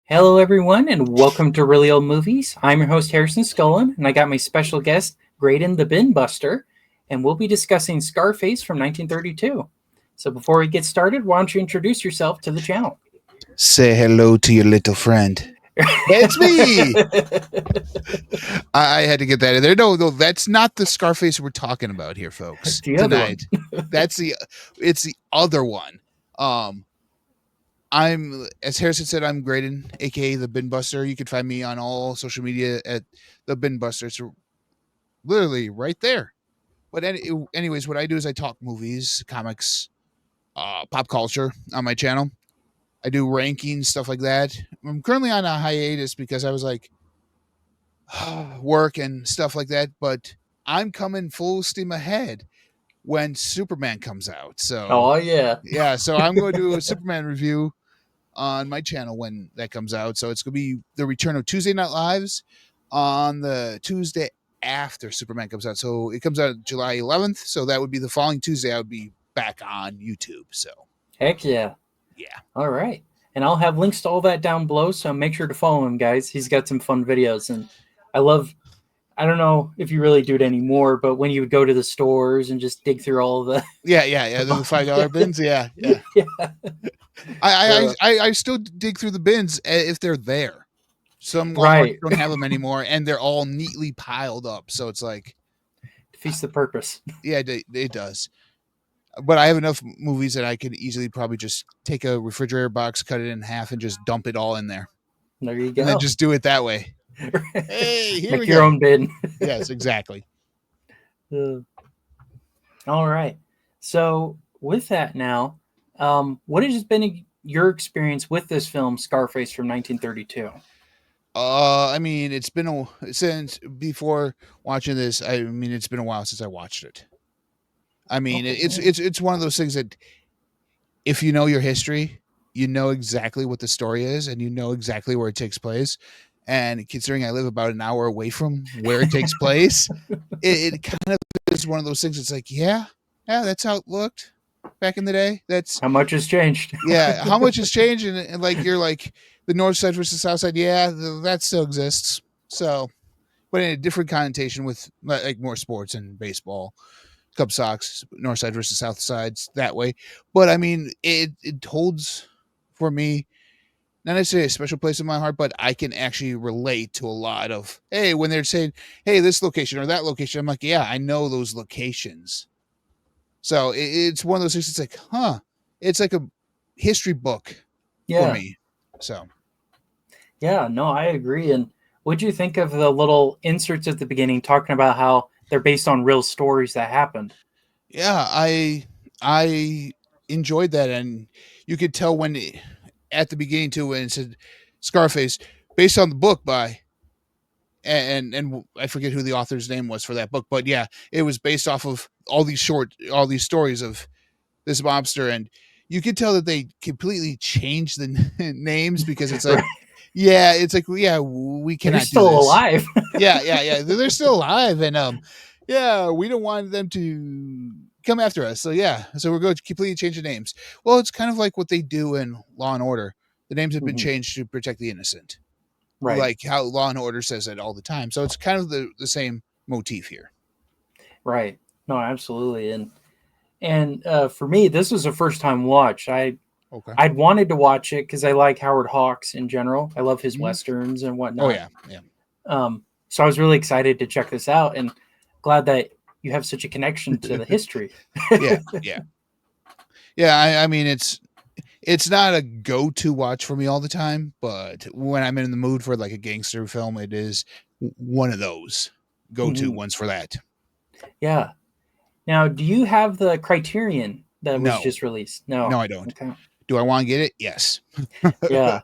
Hello, everyone, and welcome to Really Old Movies. I'm your host, Harrison Scullin, and I got my special guest, Graydon the Binbuster, and we'll be discussing Scarface from 1932. So before we get started, why don't you introduce yourself to the channel? Say hello to your little friend. It's me. I had to get that in there. No, that's not the Scarface we're talking about here, folks. The other one. Tonight, it's the other one. Um, I'm as Harrison said, I'm Graydon, aka the Binbuster. You can find me on all social media at the Binbuster. It's literally right there. But anyways, what I do is I talk movies, comics, pop culture on my channel. I do rankings, stuff like that. I'm currently on a hiatus because I was like work and stuff like that, but I'm coming full steam ahead when Superman comes out. So Oh, yeah. yeah, so I'm going to do a Superman review on my channel when that comes out. So it's going to be the return of Tuesday Night Lives on the Tuesday after Superman comes out. So it comes out July 11th. So that would be the following Tuesday. I would be back on YouTube. So Heck yeah. yeah. All right. And I'll have links to all that down below, so make sure to follow him, guys. He's got some fun videos, and I don't know if you really do it anymore, but when you would go to the stores and just dig through all of the Yeah. The $5 bins. Yeah. yeah. I still dig through the bins if they're there. Some Walmarts Right. don't have them anymore, and they're all neatly piled up. So it's like, Defeats the purpose. yeah, it does. But I have enough movies that I could easily probably just take a refrigerator box, cut it in half, and just dump it all in there, There you and go. then just do it that way. Hey, here Make we your go. own bin. Yes, exactly. All right. So with that now, what has been your experience with this film, Scarface from 1932? I mean, it's been since before watching this. I mean, it's been a while since I watched it. I mean, Okay. it's one of those things that if you know your history, you know exactly what the story is, and you know exactly where it takes place. And considering I live about an hour away from where it takes place, it kind of is one of those things. It's like, yeah, that's how it looked back in the day. That's How much has changed? yeah. How much has changed? And like you're like the north side versus south side. Yeah, that still exists. So, but in a different connotation with like more sports and baseball. Cub Sox, north side versus south sides that way. But I mean, it holds for me not necessarily a special place in my heart, but I can actually relate to a lot of hey when they're saying hey this location or that location. I'm like, yeah, I know those locations. So it's one of those things. It's like, it's like a history book for Yeah. me. So Yeah, no, I agree. And what'd you think of the little inserts at the beginning talking about how they're based on real stories that happened? yeah, I enjoyed that, and you could tell when at the beginning too when it said Scarface based on the book by and I forget who the author's name was for that book, but yeah, it was based off of all these stories of this mobster, and you could tell that they completely changed the names because it's like, Right. yeah, it's like, yeah, we They're cannot do still this. alive. Yeah, they're still alive, and yeah, we don't want them to come after us. So yeah, so we're going to completely change the names. Well, it's kind of like what they do in Law and Order. The names have been Mhm. changed to protect the innocent, Right. like how Law and Order says it all the time. So it's kind of the same motif here. Right. No, absolutely. And for me, this was a first time watch. Okay. I'd wanted to watch it because I like Howard Hawks in general. I love his Mhm. westerns and Oh whatnot. yeah, yeah, So I was really excited to check this out, and glad that you have such a connection to the history. yeah. I mean, it's not a go-to watch for me all the time, but when I'm in the mood for like a gangster film, it is one of those go-to Mhm. ones for that. Yeah. Now, do you have the Criterion that was No, just released? no, No. I don't. Okay. Do I want to get it? Yes. Yeah.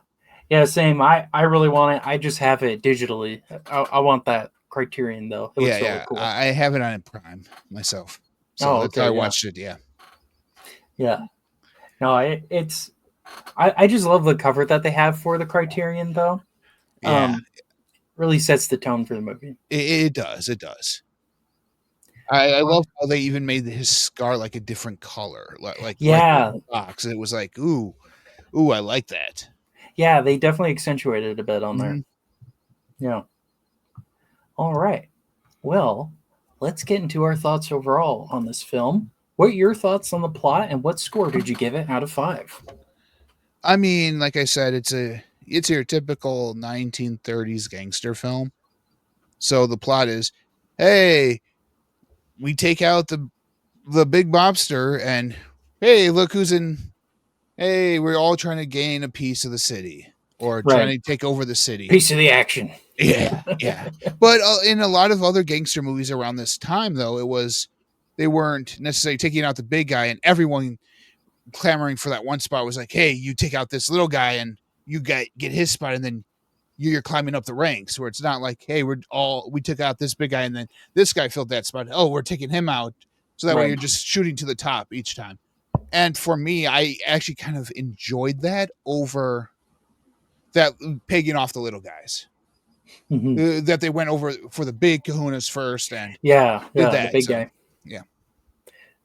Yeah, same. I really want it. I just have it digitally. I want that Criterion though. It looks really Yeah. cool. I have it on Prime myself, so Oh, that's how I okay. Yeah. watched it. Yeah, Yeah. No, it's I just love the cover that they have for the Criterion though. yeah. Really sets the tone for the movie. It does. It does. I love how they even made his scar like a different color, like right there Yeah. in the box. It was like, ooh, I like that. Yeah, they definitely accentuated it a bit on there. Hmm. Yeah. All right. Well, let's get into our thoughts overall on this film. What are your thoughts on the plot, and what score did you give it out of 5? I mean, like I said, it's your typical 1930s gangster film. So the plot is, hey, we take out the big mobster, and hey, look who's in. Hey, we're all trying to gain a piece of the city or trying Right. to take over the city. Piece of the action. Yeah, yeah. But in a lot of other gangster movies around this time, though, they weren't necessarily taking out the big guy, and everyone clamoring for that one spot was like, "Hey, you take out this little guy, and you get his spot, and then you're climbing up the ranks." Where it's not like, "Hey, we took out this big guy, and then this guy filled that spot. Oh, we're taking him out." So that way, Right. you're just shooting to the top each time. And for me, I actually kind of enjoyed that over that pegging off the little guys. Hmm. That they went over for the big kahunas first and Yeah. did Yeah. The that. big So guy. yeah,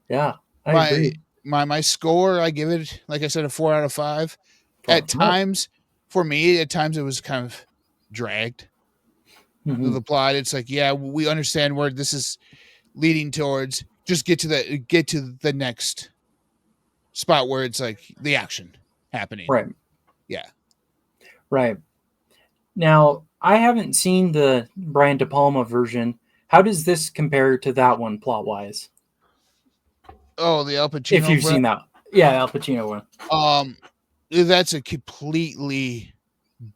Yeah. I my agree. my score, I give it, like I said, a 4 out of 5. 4 At out of 5. times, for me, at times it was kind of dragged. Hmm. The plot, it's like, yeah, we understand where this is leading towards. Just get to the next spot where it's like the action happening. Right. Yeah. Right. Now, I haven't seen the Brian De Palma version. How does this compare to that one plot wise? Oh, the Al If Pacino, you've bro. seen that, yeah, Al Pacino one. Um, that's a completely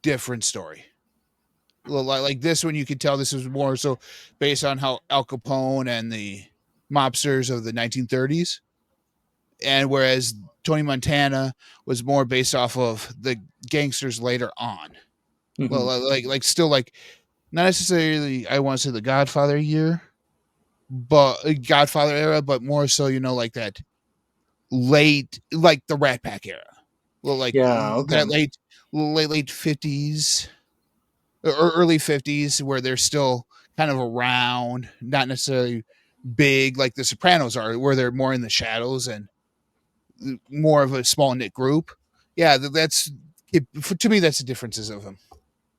different story. Like this one, you could tell this was more so based on how Al Capone and the mobsters of the 1930s, and whereas Tony Montana was more based off of the gangsters later on. Well, Hmm. like still like not necessarily I want to say the Godfather year, but Godfather era, but more so like that late like the Rat Pack era. Well, like Yeah. Okay. that late 50s or early 50s where they're still kind of around, not necessarily big like the Sopranos are, where they're more in the shadows and more of a small knit group. Yeah, that's it, to me. That's the differences of them.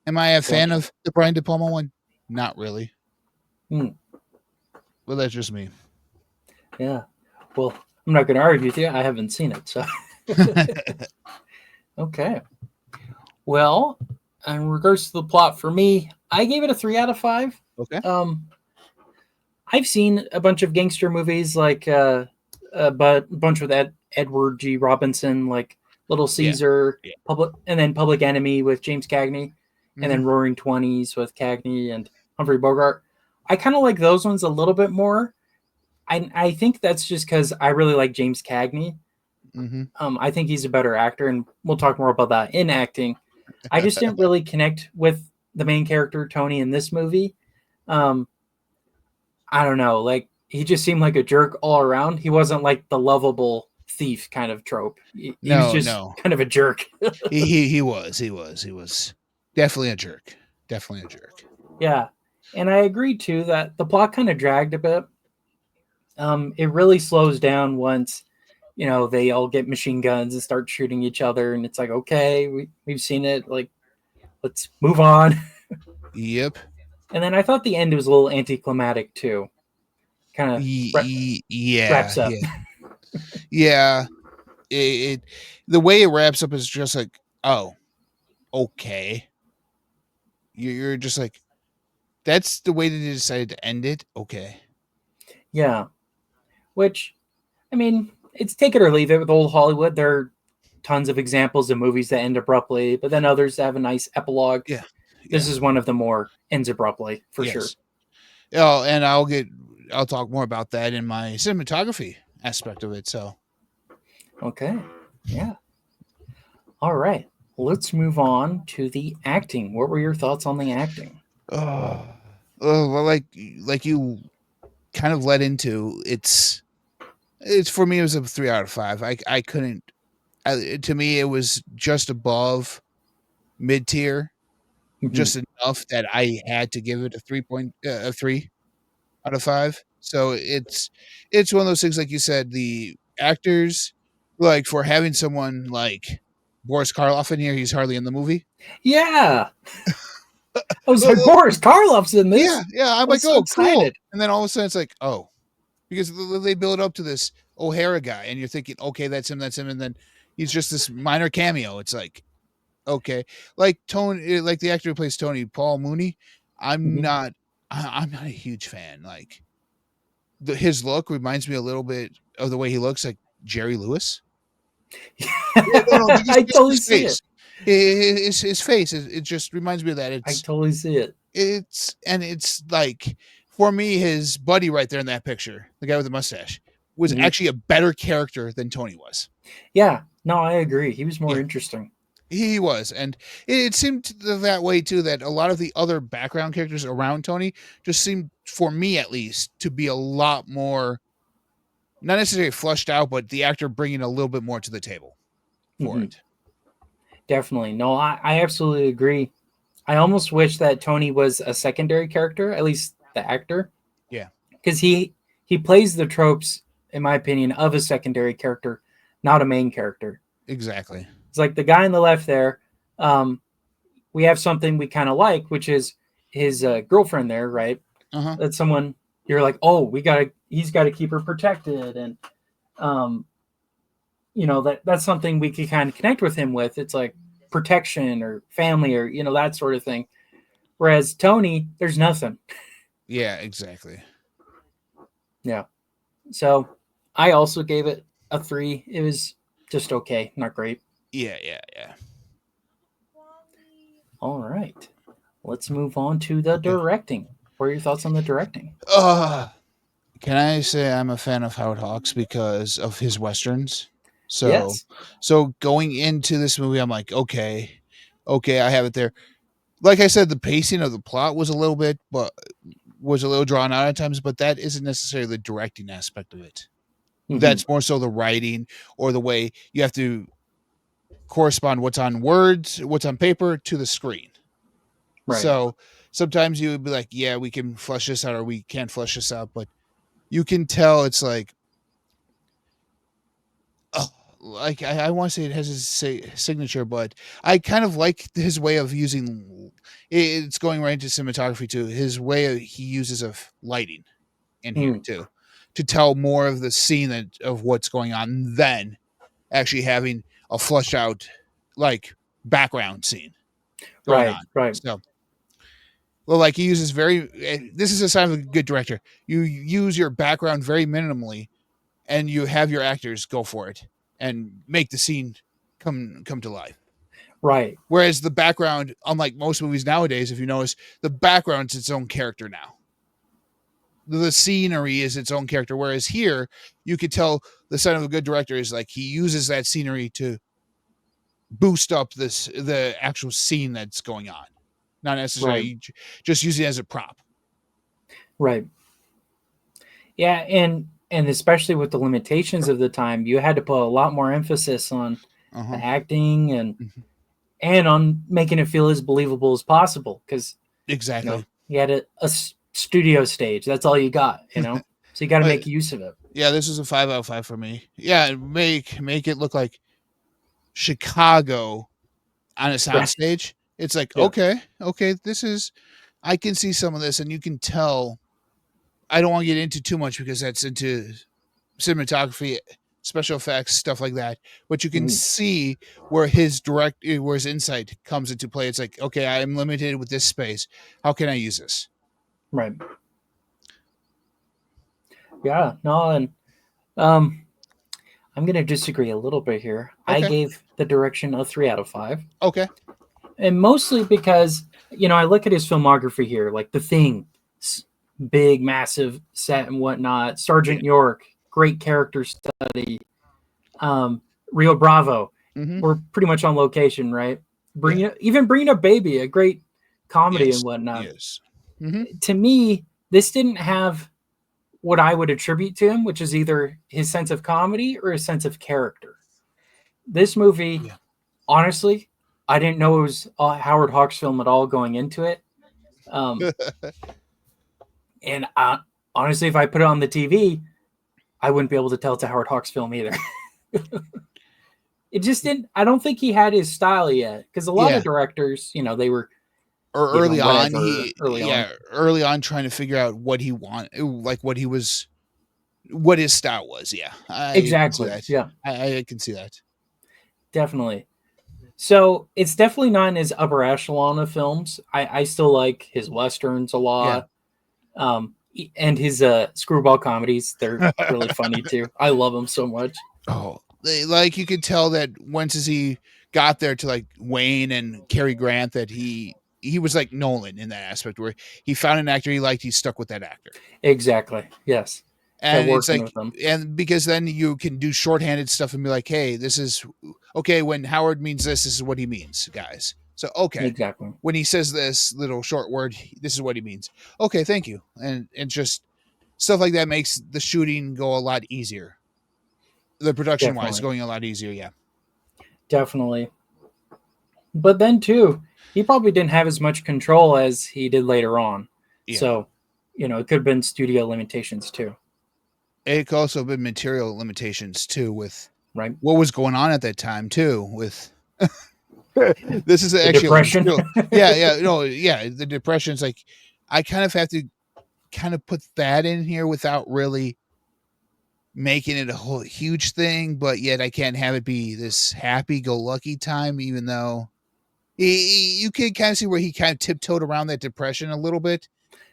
Am I a fan Gotcha. of the Brian De Palma one? Not really. Hmm. Well, that's just me. Yeah. Well, I'm not going to argue with you. I haven't seen it, so okay. Well, in regards to the plot, for me, I gave it a 3 out of 5. Okay. Um, I've seen a bunch of gangster movies, like but a bunch with Edward G. Robinson, like Little Yeah. Caesar, Yeah. Public Enemy with James Cagney, and Hmm. then Roaring Twenties with Cagney and Humphrey Bogart. I kind of like those ones a little bit more. I think that's just because I really like James Cagney. Hmm. I think he's a better actor, and we'll talk more about that in acting. I just didn't really connect with the main character Tony in this movie. Um, I don't know, like he just seemed like a jerk all around. He wasn't like the lovable thief kind of trope. He was No, just no. kind of a jerk. He was definitely a jerk. Definitely a jerk. Yeah, and I agree too that the plot kind of dragged a bit. It really slows down once they all get machine guns and start shooting each other, and it's like, okay, we've seen it. Like, let's move on. Yep. And then I thought the end was a little anticlimactic too. Kind of Yeah. wraps up. Yeah. Yeah. It the way it wraps up is just like, oh, okay. You're just like, that's the way that they decided to end it. Okay. Yeah, which I mean, it's take it or leave it with old Hollywood. There are tons of examples of movies that end abruptly, but then others have a nice epilogue. Yeah. This Yeah. is one of the more ends abruptly for sure. Yes. Oh, and I'll talk more about that in my cinematography aspect of it. So, Okay. Yeah. All right. Let's move on to the acting. What were your thoughts on the acting? oh, well, like you kind of led into, it's for me, it was a 3 out of 5. I couldn't. To me, it was just above mid tier, Mhm. just enough that I had to give it a 3 out of 5. So it's one of those things, like you said, the actors, like for having someone like Boris Karloff in here. He's hardly in the movie. Yeah. I was like, Well, Boris Karloff's in yeah, this. yeah. I'm I was like, so oh, cool. excited. And then all of a sudden it's like, oh, because they build up to this O'Hara guy, and you're thinking, okay, that's him, and then he's just this minor cameo. It's like, okay, like Tony, like the actor who plays Tony, Paul Muni. I'm Mhm. not, I'm not a huge fan. Like his look reminds me a little bit of the way he looks like Jerry Lewis. Yeah, no, I just totally his see it. face. His face. It just reminds me of that. I totally see it. It's like for me, his buddy right there in that picture, the guy with the mustache, was Mhm. actually a better character than Tony was. Yeah. No, I agree. He was more Yeah, interesting. he was, and it seemed that way too. That a lot of the other background characters around Tony just seemed, for me at least, to be a lot more, not necessarily flushed out, but the actor bringing a little bit more to the table for Mhm. it. Definitely. No, I absolutely agree. I almost wish that Tony was a secondary character, at least the actor, Yeah, because he plays the tropes, in my opinion, of a secondary character, not a main character. exactly. It's like the guy on the left there. Um, we have something we kind of like, which is his girlfriend there, right? Uh huh. That's someone you're like, oh, he's got to keep her protected, and um, that's something we could kind of connect with him with. It's like protection or family or that sort of thing. Whereas Tony, there's nothing. Yeah, exactly. Yeah. So I also gave it a 3. It was just okay, not great. Yeah, yeah, yeah. All right. Let's move on to the Okay. directing. What are your thoughts on the directing? Uh can I say I'm a fan of Howard Hawks because of his westerns? So, Yes. so going into this movie, I'm like, okay, I have it there. Like I said, the pacing of the plot was a little bit, but was a little drawn out at times. But that isn't necessarily the directing aspect of it. Mm-hmm. That's more so the writing or the way you have to correspond what's on words, what's on paper to the screen. Right. So sometimes you would be like, yeah, we can flush this out or we can't flush this out, but you can tell it's like I want to say it has his signature, but I kind of like his way of using. It's going right into cinematography too. His way he uses of lighting in here Mm. too, to tell more of the scene of what's going on than actually having a flushed out like background scene going Right. on. Right. So, well, like he uses this is a sign of a good director. You use your background very minimally, and you have your actors go for it and make the scene come to life. Right. Whereas the background, unlike most movies nowadays, if you notice, the background's its own character now. The scenery is its own character. Whereas here, you could tell the sign of a good director is like he uses that scenery to boost up the actual scene that's going on, not Right. necessarily just using it as a prop. Right. Yeah, and especially with the limitations of the time, you had to put a lot more emphasis on Uh the huh. acting Mm-hmm. and on making it feel as believable as possible because Exactly. you had a studio stage. That's all you got, so you got to But make use of it. yeah, this is a 5 out of 5 for me. Yeah, make it look like Chicago on a Right. soundstage. It's like, Yeah. okay, this is, I can see some of this, and you can tell. I don't want to get into too much because that's into cinematography, special effects, stuff like that. But you can Mhm. see where his insight comes into play. It's like, okay, I'm limited with this space. How can I use this? Right. Yeah. No, and um, I'm gonna disagree a little bit here. I Okay, gave the direction a 3 out of 5, okay, and mostly because I look at his filmography here, like The Thing, big, massive set and whatnot. yeah, Sergeant York, great character study. Rio Bravo, mm-hmm, we're pretty much on location, right? yeah, Bringing Up Baby, a great comedy and yes, whatnot. yes, mm-hmm, To me, this didn't have what I would attribute to him, which is either his sense of comedy or his sense of character. This movie, yeah. honestly, I didn't know it was a Howard Hawks film at all going into it. Um, and honestly, if I put it on the TV, I wouldn't be able to tell it's a Howard Hawks film either. it just didn't. I don't think he had his style yet, because a lot Yeah. of directors, they were Or given early on, whatever early on. early on trying to figure out what he want, like what he was, what his style was. Yeah, I can see Exactly. that. Yeah, I can see that. definitely. So it's definitely not in his upper echelon of films. I still like his westerns a Yeah. lot, and his screwball comedies. They're really funny too. I love them so much. Oh, like you could tell that once as he got there to like Wayne and Cary Grant, that he was like Nolan in that aspect where he found an actor he liked, he stuck with that actor. Exactly. Yes. Kept And it's working like, with them. and because then you can do shorthanded stuff and be like, hey, this is okay. When Howard means this is what he means, guys. So, okay. Exactly. When he says this little short word, this is what he means. Okay, thank you. And just stuff like that makes the shooting go a lot easier. The production wise, Definitely. going a lot easier. Yeah. Definitely. But then too, he probably didn't have as much control as he did later on. Yeah. So, it could have been studio limitations too, It could also have been material limitations too with right? what was going on at that time too with this is The actually a depression. material. Yeah, yeah, no, yeah. The depression's like I kind of have to kind of put that in here without really making it a whole huge thing, but yet I can't have it be this happy go lucky time, even though you can kind of see where he kind of tiptoed around that depression a little bit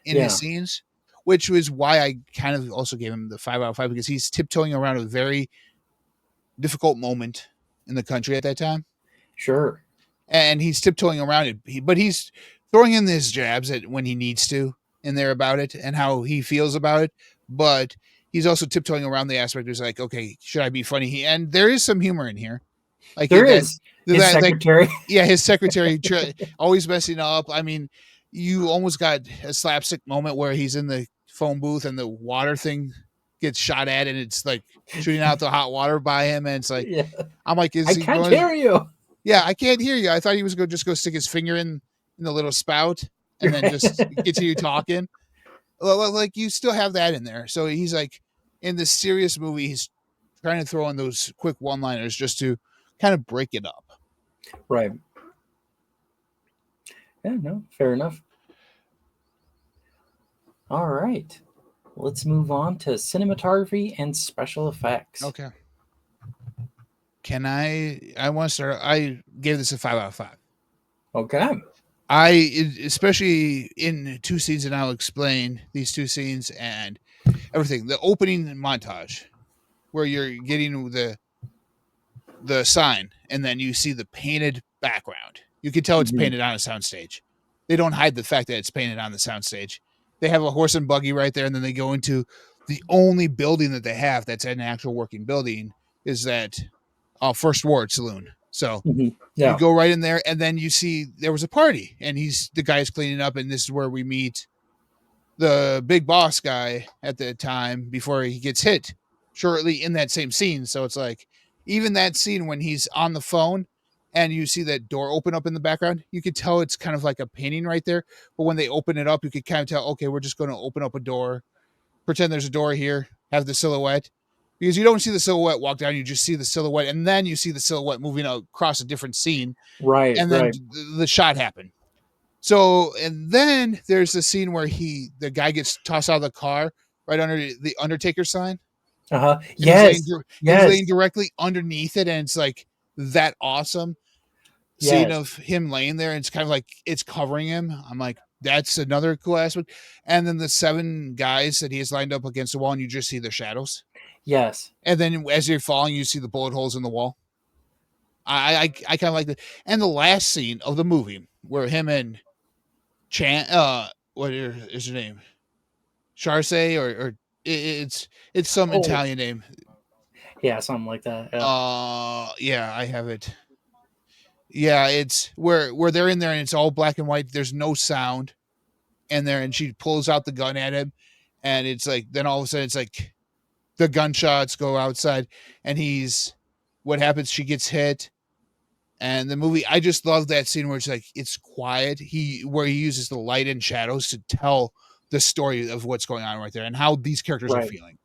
in his Yeah, scenes, which was why I kind of also gave him the 5 out of 5 because he's tiptoeing around a very difficult moment in the country at that time. sure. And he's tiptoeing around it, but he's throwing in his jabs at when he needs to in there about it and how he feels about it. But he's also tiptoeing around the aspect. It's like, okay, should I be funny? And there is some humor in here, like There that, is his that, secretary. yeah, his secretary always messing up. I mean, you almost got a slapstick moment where he's in the phone booth and the water thing gets shot at and it's like shooting out the hot water by him, and it's like, Yeah, I'm like, is I he can't going? hear you. Yeah, I can't hear you. I thought he was going to just go stick his finger in the little spout and then Right. just continue talking. Like you still have that in there. So he's like in this serious movie, he's trying to throw in those quick one-liners just to kind of break it up. Right. Yeah. No. Fair enough. All right. Let's move on to cinematography and special effects. Okay. Can I want to start. I gave this a 5 out of 5. Okay. Especially in two scenes, and I'll explain these two scenes and everything. The opening montage where you're getting the sign and then you see the painted background. You can tell it's Mhm. painted on a soundstage. They don't hide the fact that it's painted on the soundstage. They have a horse and buggy right there, and then they go into the only building that they have that's an actual working building is that First Ward Saloon. So you Yeah. go right in there, and then you see there was a party, and the guy's cleaning up, and this is where we meet the big boss guy at the time before he gets hit shortly in that same scene. So it's like even that scene when he's on the phone and you see that door open up in the background, you could tell it's kind of like a painting right there. But when they open it up, you could kind of tell, okay, we're just going to open up a door, pretend there's a door here, have the silhouette. Because you don't see the silhouette walk down, you just see the silhouette, and then you see the silhouette moving across a different scene, Right. and then Right. the shot happened. So, and then there's the scene where the guy gets tossed out of the car right under the Undertaker sign, Uh huh. and Yes. he's Yes. laying directly underneath it, and it's like that awesome scene Yes. of him laying there, and it's kind of like it's covering him. I'm like, that's another cool aspect. And then the 7 guys that he has lined up against the wall, and you just see their shadows. Yes. And then as you're falling, you see the bullet holes in the wall. I kind of like that. And the last scene of the movie where him and Chan, what is her name? Charce or it's some Oh. Italian name. Yeah. Something like that. Yeah. Yeah, I have it. Yeah, it's where they're in there and it's all black and white. There's no sound in there, and she pulls out the gun at him, and it's like then all of a sudden it's like the gunshots go outside, and what happens? She gets hit, and the movie. I just love that scene where it's like it's quiet. Where he uses the light and shadows to tell the story of what's going on right there and how these characters are Right. feeling.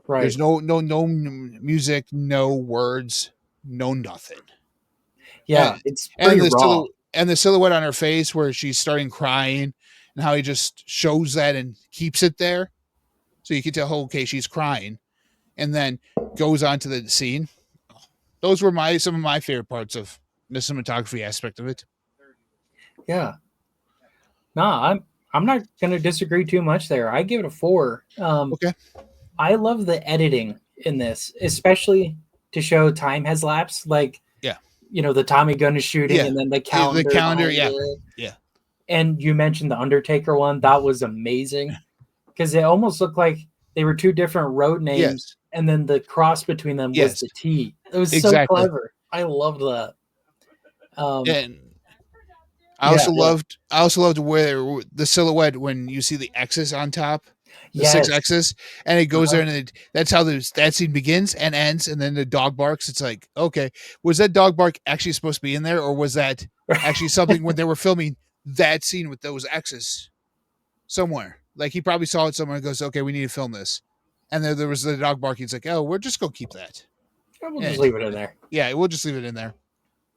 Right. There's no music, no words. no nothing. Yeah, And it's pretty raw. the silhouette on her face where she's starting crying, and how he just shows that and keeps it there, so you can tell, oh, okay, she's crying, and then goes on to the scene. Those were some of my favorite parts of the cinematography aspect of it. Yeah. No, I'm not gonna disagree too much there. I give it a 4. Okay. I love the editing in this, especially to show time has lapsed. Like, Yeah. the Tommy gun is shooting Yeah. and then the The calendar calendar. behind Yeah. it. Yeah. And you mentioned the Undertaker one. That was amazing because it almost looked like they were two different road names. Yes. And then the cross between them was Yes. the T. It was so Exactly. clever. I loved that. And Yeah, yeah. I also loved where the silhouette when you see the X's on top, the six Yes. X's, and it goes Uh-huh. there, and that's how that scene begins and ends, and then the dog barks. It's like, okay, was that dog bark actually supposed to be in there, or was that actually something when they were filming that scene with those X's somewhere? Like he probably saw it somewhere and goes, okay, we need to film this, and there was the dog barking. It's like, oh, we're just gonna keep that. We'll just And leave it in there. yeah, we'll just leave it in there.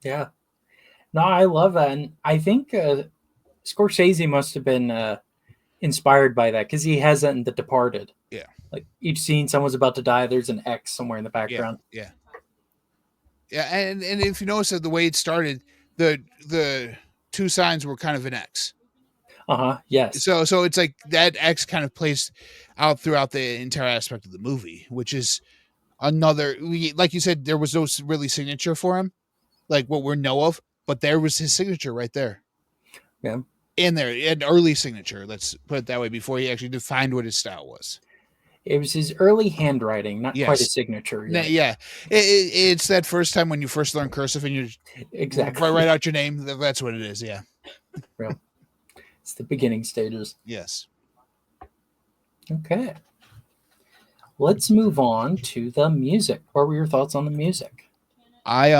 Yeah. No, I love that. And I think Scorsese must have been inspired by that because he has that in The Departed. Yeah. Like each scene, someone's about to die. There's an X somewhere in the Yeah. background. Yeah. Yeah, and if you notice that the way it started, the two signs were kind of an X. Yes. So it's like that X kind of plays out throughout the entire aspect of the movie, which is another. Like you said, there was no really signature for him, like what we know of, but there was his signature right there. Yeah. In there, an early signature. Let's put it that way. Before he actually defined what his style was. It was his early handwriting, not quite a Yes. signature yet. Yeah, it's that first time when you first learn cursive and you Exactly. write out your name. That's what it is. Yeah. Yeah. It's the beginning stages. Yes. Okay. Let's move on to the music. What were your thoughts on the music? I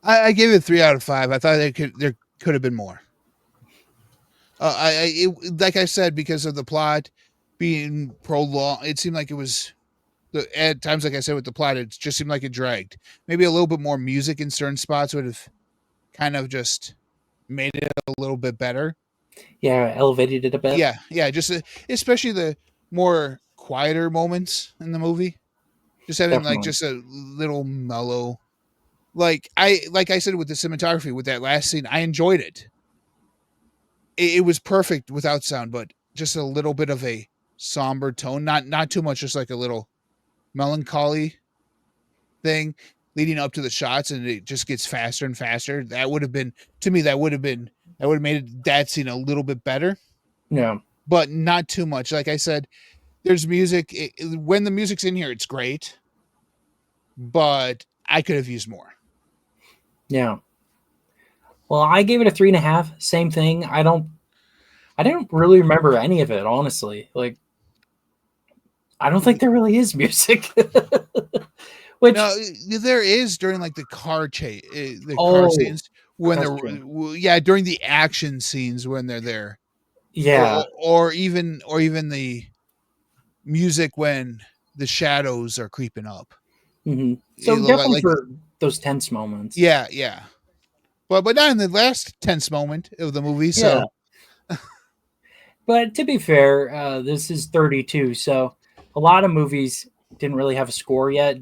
I gave it a 3 out of 5. I thought there could have been more. Like I said, because of the plot being prolonged, it seemed like it was at times, like I said, with the plot, it just seemed like it dragged. Maybe a little bit more music in certain spots would have kind of just made it a little bit better. Yeah, elevated it a bit. Yeah, just especially the more quieter moments in the movie, just having like Definitely. just a little mellow. Like I said with the cinematography with that last scene, I enjoyed it. It was perfect without sound, but just a little bit of a somber tone, not too much, just like a little melancholy thing leading up to the shots, and it just gets faster and faster. That would have been to me. That would have made that scene a little bit better, Yeah. but not too much. Like I said, there's music. When the music's in here, it's great, but I could have used more. Yeah. Well, I gave it a 3.5. Same thing. I don't really remember any of it, honestly. Like, I don't think there really is music. Which, No, there is during like the car chase, the car oh, scenes when that's true. yeah, during the action scenes when they're there, Yeah. or even the music when the shadows are creeping up. So definitely Like for those tense moments. yeah, but not in the last tense moment of the movie. Yeah. So But to be fair, this is 32, so a lot of movies didn't really have a score yet.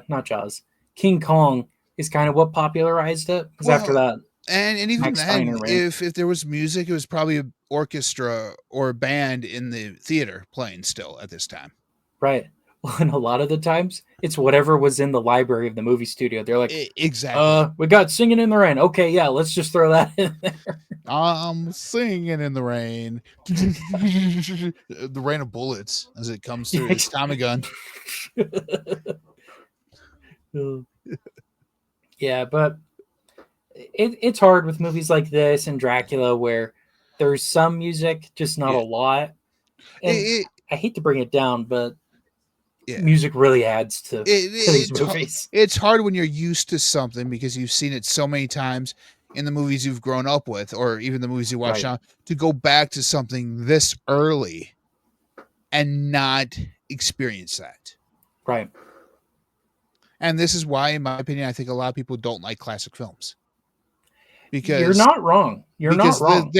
Not Jaws. King Kong is kind of what popularized it because after well, that, and even Max then, Steiner ran. if there was music, it was probably an orchestra or a band in the theater playing still at this time. Right. Well, and a lot of the times, it's whatever was in the library of the movie studio. They're like, Exactly. we got Singing in the Rain. Okay, yeah, let's just throw that in there. I'm singing in the rain. The rain of bullets as it comes through. It's Tommy gun. Yeah, but it's hard with movies like this and Dracula where there's some music, just not a Yeah. lot. And It, I hate to bring it down, but yeah. music really adds to these It's movies. it's hard when you're used to something because you've seen it so many times in the movies you've grown up with, or even the movies you watch Right, now, to go back to something this early and not experience that. right. And this is why, in my opinion, I think a lot of people don't like classic films You're because not wrong. You're not wrong.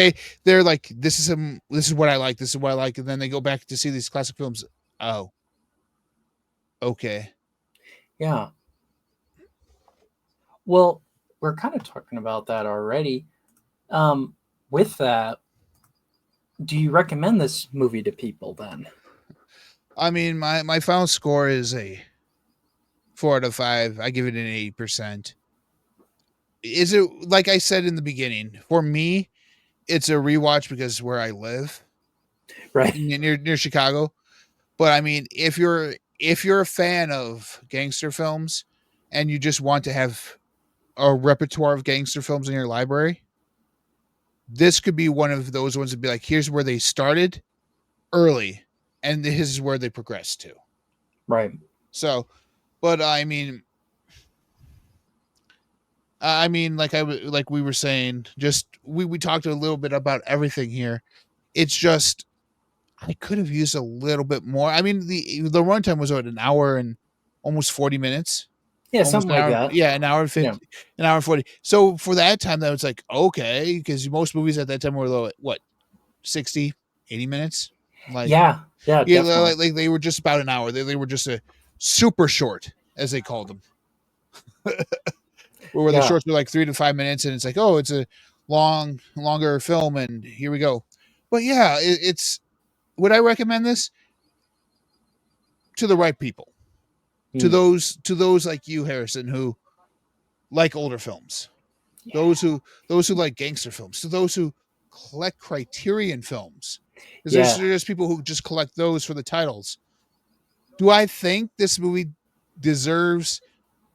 they're like, this is what I like, this is what I like, and then they go back to see these classic films. Oh, okay. Yeah. Well, we're kind of talking about that already. With that, do you recommend this movie to people then? I mean, my final score is a 4 out of 5. I give it an 80%. Is it, like I said in the beginning, for me, it's a rewatch because where I live Right. near Chicago. But I mean, if you're a fan of gangster films and you just want to have a repertoire of gangster films in your library, this could be one of those ones to be like, here's where they started early, and this is where they progressed to. Right. So, but like we were saying, just we talked a little bit about everything here. It's just I could have used a little bit more. I mean, the runtime was what, an hour and almost 40 minutes, Yeah, almost something an like hour. that. Yeah, an hour and Yeah. 50, an hour and 40. So for that time, that was like okay, because most movies at that time were low, what 60, 80 minutes. Like Yeah. Yeah, yeah, definitely. like they were just about an hour. They were just a super short, as they called them, where the Yeah. shorts were like 3 to 5 minutes, and it's like, oh, it's a longer film, and here we go. But yeah, it's. Would I recommend this to the right people? Hmm. To those like you, Harrison, who like older films, Yeah. those who like gangster films, to those who collect Criterion films, because Yeah. there's people who just collect those for the titles. Do I think this movie deserves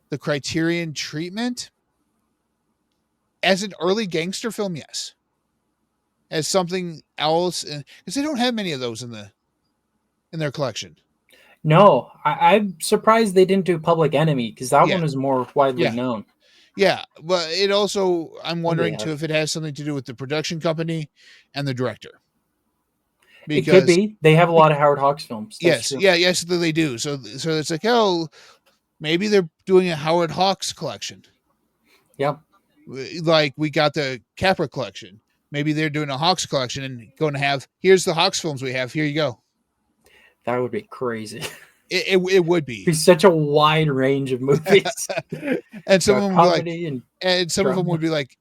the Criterion treatment as an early gangster film? Yes. As something else, because they don't have many of those in their collection. No, I'm surprised they didn't do Public Enemy because that Yeah, one is more widely yeah. known. Yeah, but it also, I'm When they wondering too have. if it has something to do with the production company and the director, It could because be. They have a lot of Howard Hawks films. That's yes, true. yeah, yes, they do. So it's like, oh, maybe they're doing a Howard Hawks collection, Yeah. like we got the Capra collection. Maybe they're doing a Hawks collection and going to have, here's the Hawks films we have. Here you go. That would be crazy. It would Be be, such a wide range of movies. and some of Got them would be like, comedy and and some of them would drama. be like,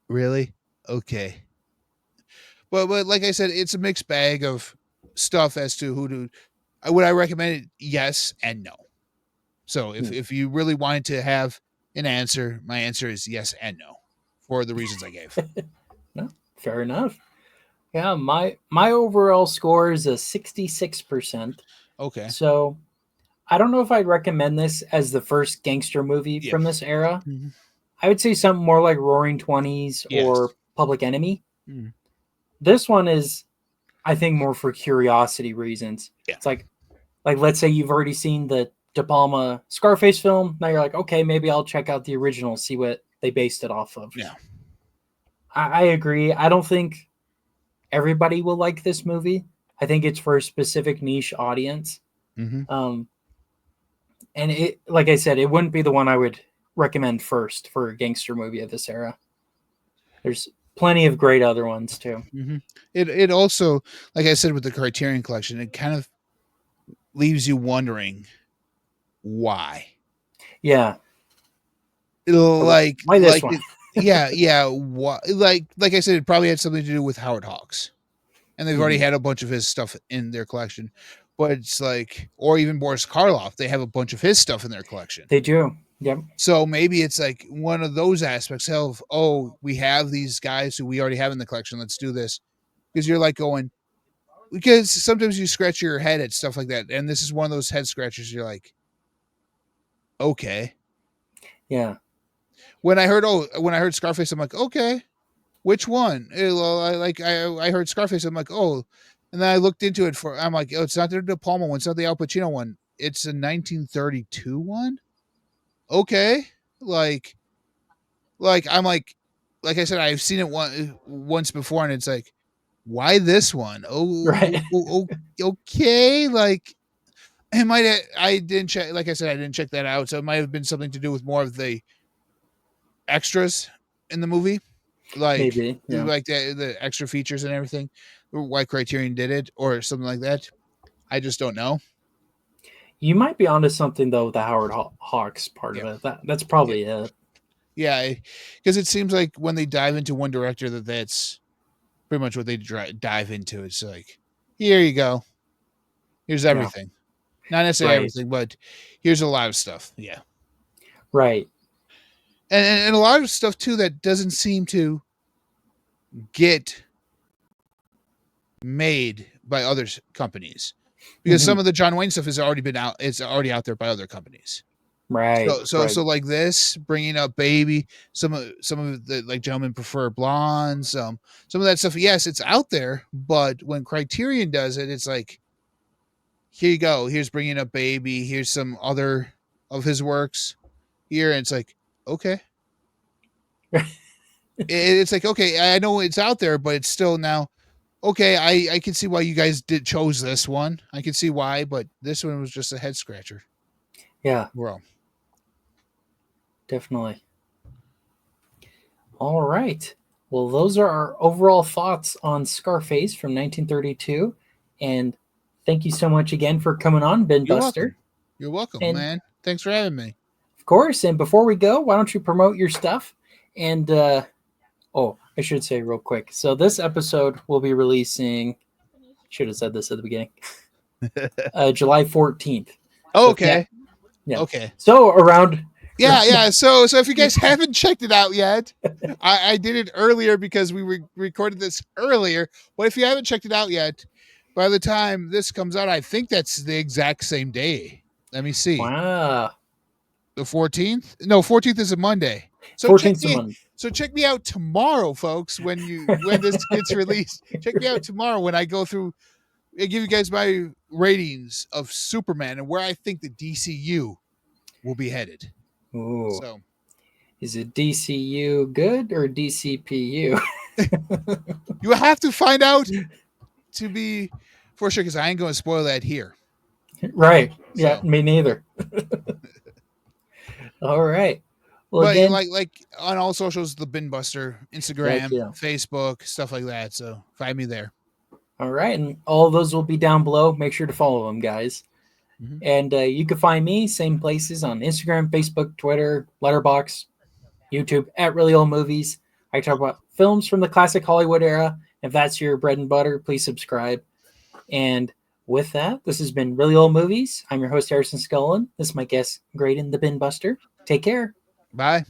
really, okay. But like I said, it's a mixed bag of stuff as to who to. Would I recommend it? Yes and no. So Hmm. if you really wanted to have an answer, my answer is yes and no for the reasons I gave. No, fair enough. Yeah, my overall score is a 66%. Okay. So I don't know if I'd recommend this as the first gangster movie Yeah. from this era. Mhm. I would say something more like Roaring Twenties or Yes. Public Enemy. Mhm. This one is, I think, more for curiosity reasons. Yeah. It's like let's say you've already seen the De Palma Scarface film. Now you're like, okay, maybe I'll check out the original, see what they based it off of. Yeah. I agree. I don't think everybody will like this movie. I think it's for a specific niche audience. Hmm. Um, and it, like I said, it wouldn't be the one I would recommend first for a gangster movie of this era. There's plenty of great other ones too. Hmm. It also, like I said, with the Criterion Collection, it kind of leaves you wondering why. Yeah. Like Why this one? yeah. Why, like I said, it probably had something to do with Howard Hawks, and they've already Mhm. had a bunch of his stuff in their collection. But it's like, or even Boris Karloff, they have a bunch of his stuff in their collection. They do. Yep. So maybe it's like one of those aspects of, oh, we have these guys who we already have in the collection. Let's do this. Because you're like going, because sometimes you scratch your head at stuff like that. And this is one of those head scratchers. You're like, okay. Yeah. When I heard Scarface, I'm like, okay, which one? I heard Scarface. I'm like, oh, and then I looked into it I'm like, oh, it's not the De Palma one. It's not the Al Pacino one. It's a 1932 one. Okay. Like, I'm like I said, I've seen it once before, and it's like, why this one? Right. Okay. Like, It might. I didn't check. Like I said, I didn't check that out. So it might have been something to do with more of the extras in the movie, like Maybe, yeah. like the extra features and everything. Why Criterion did it or something like that. I just don't know. You might be onto something though with the Howard Hawks part of Yeah, it. That's yeah, probably it. yeah. Because it seems like when they dive into one director, that's pretty much what they dive into. It's like, here you go. Here's Yeah, everything. Not necessarily right, everything, but here's a lot of stuff. Yeah, right. and a lot of stuff too that doesn't seem to get made by other companies, because Hmm. some of the John Wayne stuff has already been out. It's already out there by other companies. Right, So right. like this, bringing up Baby, some of the like Gentlemen Prefer Blondes, some of that stuff. Yes, it's out there, but when Criterion does it, it's like, here you go. Here's bringing up Baby. Here's some other of his works here, and it's like, okay, it's like, okay, I know it's out there, but it's still now okay. I can see why you guys did chose this one. I can see why, but this one was just a head scratcher. Yeah, Well, definitely. All right. Well, those are our overall thoughts on Scarface from 1932. And thank you so much again for coming on, Ben you're Buster. welcome. You're welcome, And man. Thanks for having me. of course, and before we go, why don't you promote your stuff? And oh, I should say real quick. So this episode will be releasing. Should have said this at the beginning. July 14th. So if yeah, Okay. yeah. Okay. So around. Yeah. So if you guys haven't checked it out yet, I did it earlier because we recorded this earlier. But if you haven't checked it out yet, by the time this comes out, I think that's the exact same day. Let me see. Wow. The 14th? No, 14th is a Monday. So 14th a month. check me out tomorrow, folks, when this gets released. Check me out tomorrow when I go through and give you guys my ratings of Superman and where I think the DCU will be headed. Ooh. So Is it DCU good or DCPU? you have to find out to be for sure, because I ain't going to spoil that here. Right. Yeah, So, me neither. All right. Well, but again, like on all socials, the Binbuster, heck Instagram, yeah. Facebook, stuff like that. So find me there. All right. And all of those will be down below. Make sure to follow them, guys. Mm-hmm. And you can find me, same places on Instagram, Facebook, Twitter, Letterboxd, YouTube, at Really Old Movies. I talk about films from the classic Hollywood era. If that's your bread and butter, please subscribe. And with that, this has been Really Old Movies. I'm your host, Harrison Scullin. This is my guest, Graydon the Bin Buster. Take care. Bye.